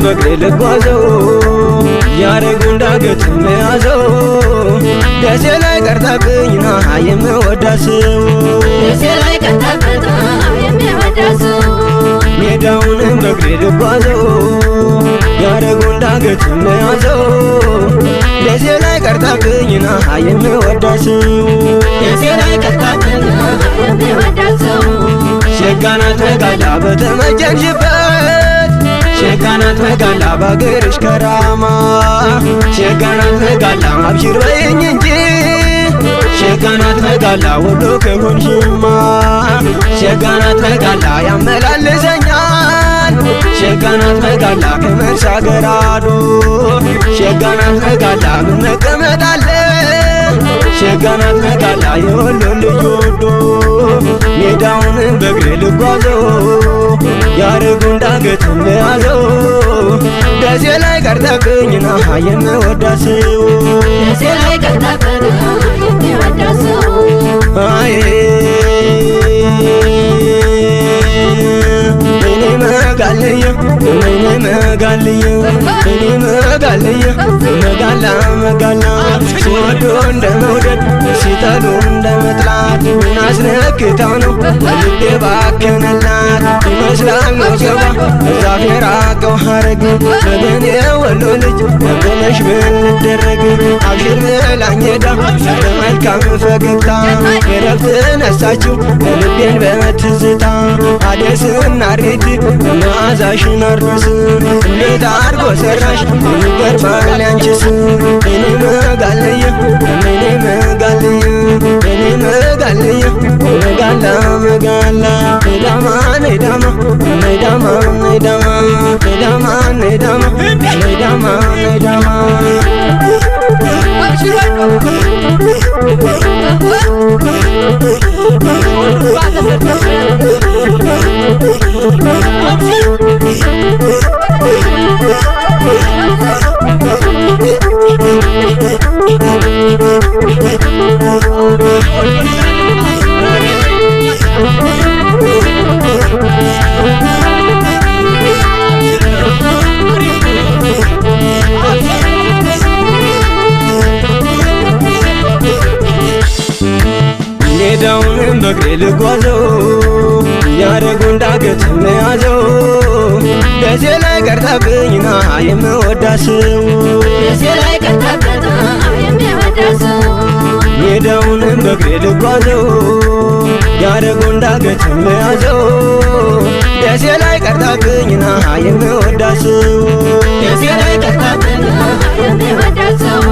በእግሬ ልጓዘው ያረጉን ዳገት መያዘው ደሴ ላይ ቀርታብኝና የምወዳስው ደሴ ላይ ቀርታብኝና የምወዳስው ሜዳውንም በእግሬ ልጓዘው ያረጉን ዳገት መያዘው ደሴ ላይ ቀርታብኝና የምወዳስው ደሴ ላይ ቀርታብኝና የምወዳስው ሸጋናት መጋላ በተመጀንሽበት ሸጋናት መጋላ ባገርሽ ከራማ ሸጋናት መጋላ አብሽር በይኝ እንጂ ሸጋናት መጋላ ወሎ ከሆንሽማ ሸጋናት መጋላ ያመላልሰኛል ሸጋናት መጋላ ከመርሳ ገራዶ ሸጋናት መጋላ ምን መቀመጥ አለ ሸጋናት መጋላ የወሎ ልጅ ወዶ ሜዳውንም በእግሬ ልጓዘው ያረጉን ዳገት መያዘው ደሴ ላይ ቀርታብኝና የምወዳስው ደሴ ላይ ቀርታብኝና የምወዳስው እኔ መጋልየ መጋላ መጋላ ሲወዱ እንደ መውደድ ሲጠሉ እንደ መጥላት ምን አስነክታው ነው ልቤ ባከነላት ይመስላል ወገባ ዛፍ የራቀው ሐረግ በገን የወሎ ልጅ በገነሽ ምን ልደረግ አብሽር ብላኝ ሄዳ በመልካም ፈገግታ የረፍት ነሳችው ልቤን በትዝታ አደስና ሬት መዓዛሽን አርስ እንዴት አርጎ ሰራሽ ይገርማል ያንቺስ እኔ መጋልየ መጋላ መጋላ ነዳማ ነዳማ ነዳማ ነዳማ ነዳማ ነዳማ ነዳማ ነዳማ ሜዳውንም በእግሬ ልጓዘው ያረጉን ዳገት መያዘው ደሴ ላይ ቀርታብኝና የምወዳስው ደሴ ላይ ቀርታብኝና የምወዳስው ሜዳውንም በእግሬ ልጓዘው ያረጉን ዳገት መያዘው ደሴ ላይ ቀርታብኝና የምወዳስው ደሴ ላይ ቀርታብኝና የምወዳስው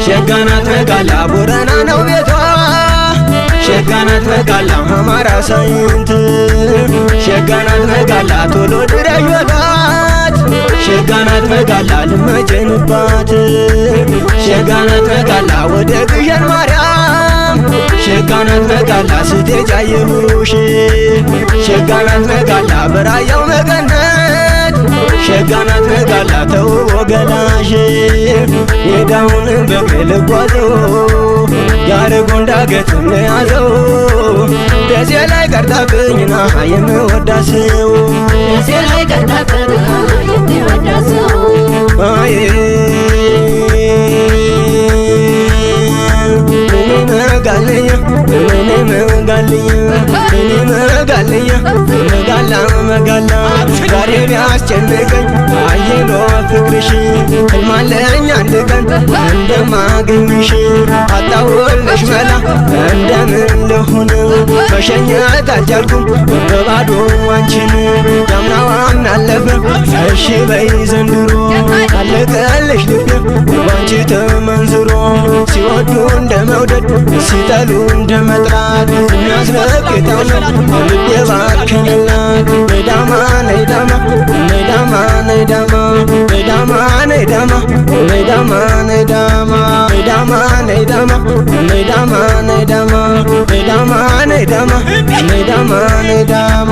ሸጋናት መጋላ ቦረና ነው ቤቷ ሸጋናት መጋላ አማራ ሳይንት ሸጋናት መጋላ ቶሎ ድረሽ በላት ሸጋናት መጋላ ልመጀንባት ሸጋናት መጋላ ወደ ግሸን ማርያም ሸጋናት መጋላ ስትሄጂ አየሁሽ ሸጋናት መጋላ በራያው መቀነት ሸጋናት መጋላ ተውቦ ገላሽ ሜዳውንም በእግሬ ልጓዘው ያረጉን ዳገት መያዘው ደሴ ላይ ቀርታብኝና የምወዳስው ደሴ ላይ ቀርታብኝና የምወዳስው መጋላ መጋላ ዛሬ ቢያስጨንቀኝ አየሎ ፍቅርሽ ህልማለኝ አንድ ቀን እንደማገኝሽ አጣውልሽ መላ እንደምን ልሁን መሸኘት አልቻልኩም በባዶ አንቺን ያምናዋን አለፈ እሺ በይ ዘንድሮ አለቀልሽ ልቤ ባንቺ ተመንዝሮ ሲወዱ እንደ መውደድ ሲጠሉ እንደ መጥላት የሚያስረግጠው ነው ልቤ ባከነላት ነዳማ ነዳማ ነዳማ ነዳማ ነዳማ ነዳማ ነዳማ ነዳማ ነዳማ ነዳማ ነዳማ ነዳማ ነዳማ ነዳማ ነዳማ ነዳማ